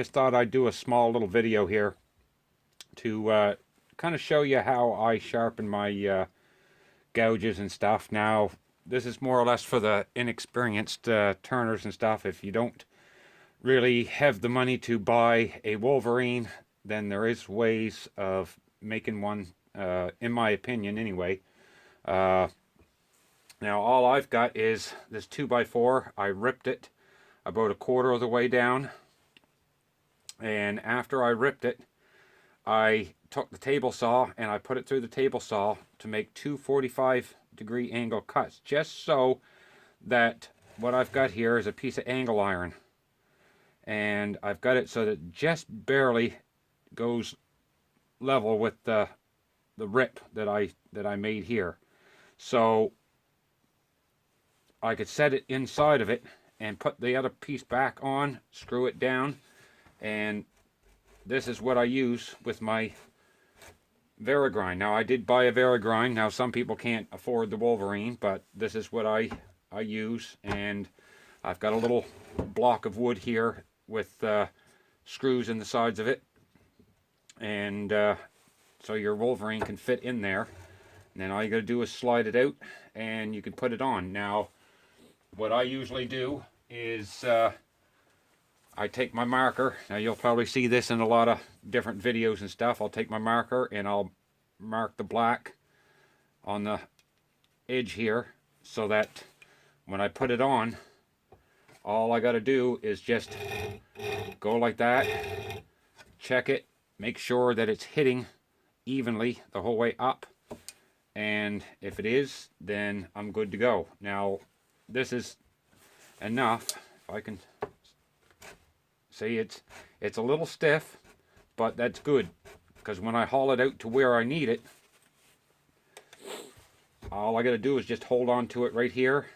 just thought I'd do a small little video here to kind of show you how I sharpen my gouges and stuff. Now, this is more or less for the inexperienced turners and stuff. If you don't really have the money to buy a Wolverine, then there is ways of making one, in my opinion anyway. Now all I've got is this 2x4. I ripped it about a quarter of the way down, and after I ripped it, I took the table saw and I put it through the table saw to make two 45-degree angle cuts, just so that what I've got here is a piece of angle iron, and I've got it so that it just barely goes level with the rip that I made here. So I could set it inside of it and put the other piece back on, screw it down, and this is what I use with my Varigrind. Now, I did buy a Varigrind. Now, some people can't afford the Wolverine, but this is what I use, and I've got a little block of wood here with screws in the sides of it, and so your Wolverine can fit in there. And then all you got to do is slide it out, and you can put it on. Now, what I usually do is I take my marker. Now, you'll probably see this in a lot of different videos and stuff. I'll take my marker and I'll mark the black on the edge here, so that when I put it on, all I got to do is just go like that, check it, make sure that it's hitting evenly the whole way up, and if it is, then I'm good to go. Now, this is enough. If I can see, it's a little stiff, but that's good, because when I haul it out to where I need it, all I got to do is just hold on to it right here,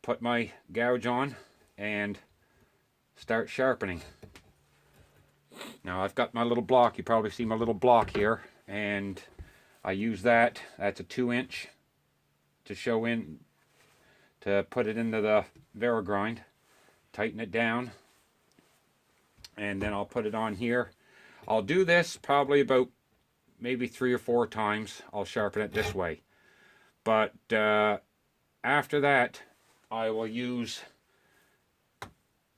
put my gouge on, and start sharpening. Now, I've got my little block. You probably see my little block here, and I use that. That's a 2-inch to show in, to put it into the Varigrind, tighten it down, and then I'll put it on here. I'll do this probably about maybe 3 or 4 times. I'll sharpen it this way, but after that I will use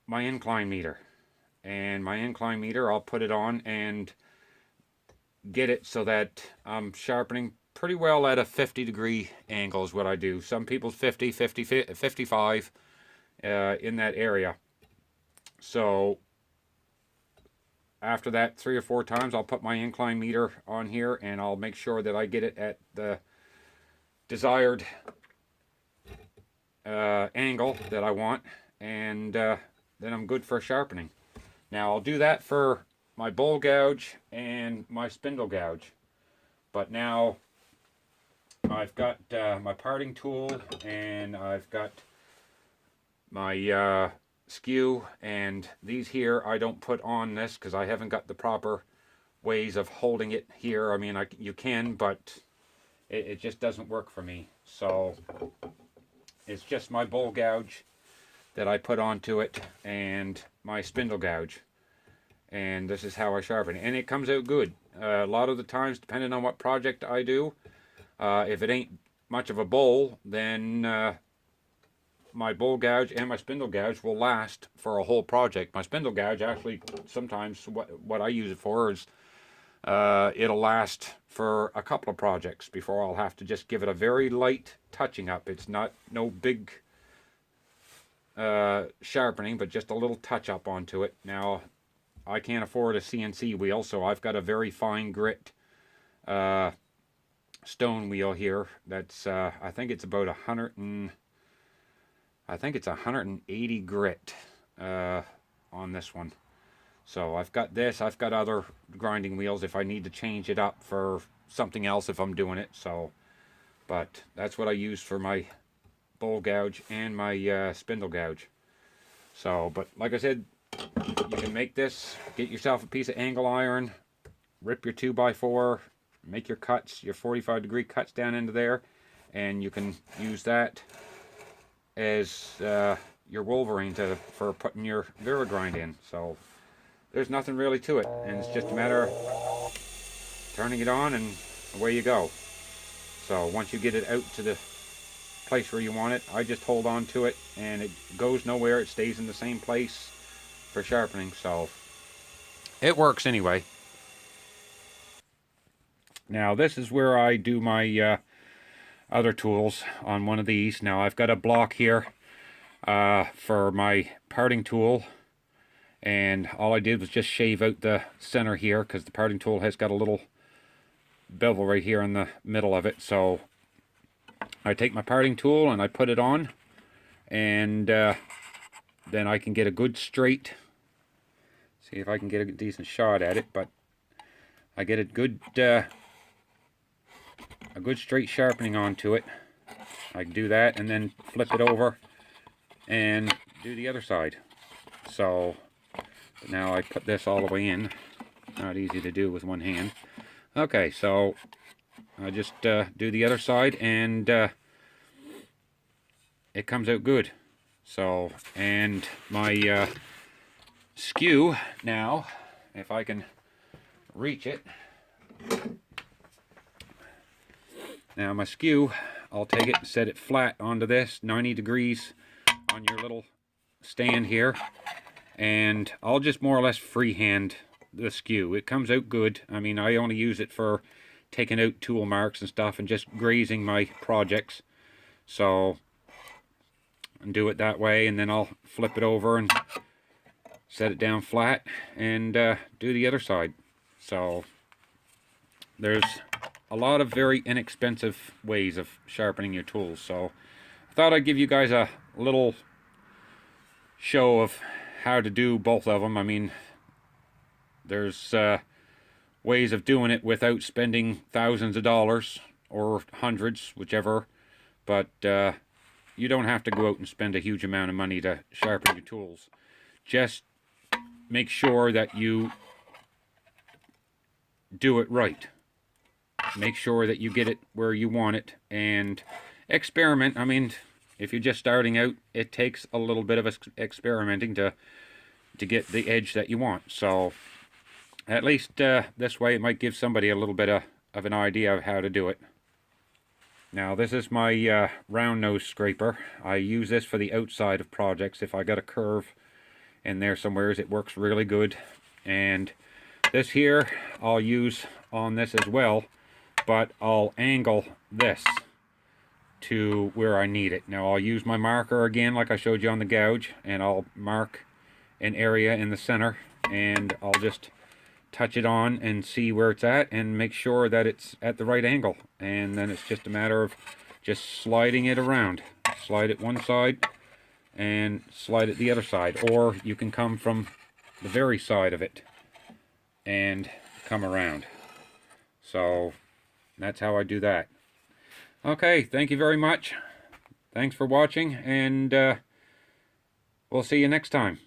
my incline meter, and my incline meter, I'll put it on and get it so that I'm sharpening pretty well at a 50-degree angle is what I do. Some people's 50, 55 in that area. So after that 3 or 4 times, I'll put my incline meter on here, and I'll make sure that I get it at the desired angle that I want, and then I'm good for sharpening. Now, I'll do that for my bowl gouge and my spindle gouge. But now I've got my parting tool, and I've got my skew, and these here I don't put on this because I haven't got the proper ways of holding it here. I mean, you can, but it just doesn't work for me. So it's just my bowl gouge that I put onto it, and my spindle gouge, and this is how I sharpen it, and it comes out good. A lot of the times, depending on what project I do, if it ain't much of a bowl, then my bowl gouge and my spindle gouge will last for a whole project. My spindle gouge, actually, sometimes what I use it for is it'll last for a couple of projects before I'll have to just give it a very light touching up. It's no big sharpening, but just a little touch up onto it. Now, I can't afford a CNC wheel, so I've got a very fine grit stone wheel here. That's I think it's about 180 grit on this one. So I've got this. I've got other grinding wheels if I need to change it up for something else if I'm doing it. So, but that's what I use for my bowl gouge and my spindle gouge. So, but like I said, you can make this, get yourself a piece of angle iron, rip your 2x4, make your cuts, your 45-degree cuts down into there, and you can use that as your Wolverine for putting your Vera grind in. So there's nothing really to it, and it's just a matter of turning it on and away you go. So once you get it out to the place where you want it, I just hold on to it and it goes nowhere. It stays in the same place for sharpening, so it works anyway. Now this is where I do my other tools on one of these. Now I've got a block here for my parting tool, and all I did was just shave out the center here because the parting tool has got a little bevel right here in the middle of it. So I take my parting tool and I put it on, and then I can get a good straight, see if I can get a decent shot at it, but I get a good straight sharpening onto it. I can do that and then flip it over and do the other side. So now I put this all the way in. Not easy to do with one hand. Okay, so I just do the other side, and it comes out good. So, and my skew now, if I can reach it. Now my skew, I'll take it and set it flat onto this, 90 degrees on your little stand here, and I'll just more or less freehand the skew. It comes out good. I mean, I only use it for taking out tool marks and stuff and just grazing my projects. So, and do it that way, and then I'll flip it over and set it down flat and do the other side. So there's a lot of very inexpensive ways of sharpening your tools. So I thought I'd give you guys a little show of how to do both of them. I mean, there's ways of doing it without spending thousands of dollars or hundreds, whichever, but you don't have to go out and spend a huge amount of money to sharpen your tools. Just make sure that you do it right. Make sure that you get it where you want it, and experiment. I mean, if you're just starting out, it takes a little bit of experimenting to get the edge that you want. So at least this way it might give somebody a little bit of an idea of how to do it. Now this is my round nose scraper. I use this for the outside of projects. If I got a curve in there somewheres, it works really good. And this here I'll use on this as well, but I'll angle this to where I need it. Now I'll use my marker again like I showed you on the gouge, and I'll mark an area in the center, and I'll just touch it on and see where it's at and make sure that it's at the right angle, and then it's just a matter of just sliding it around. Slide it one side and slide it the other side, or you can come from the very side of it and come around. So that's how I do that. Okay, thank you very much. Thanks for watching, and we'll see you next time.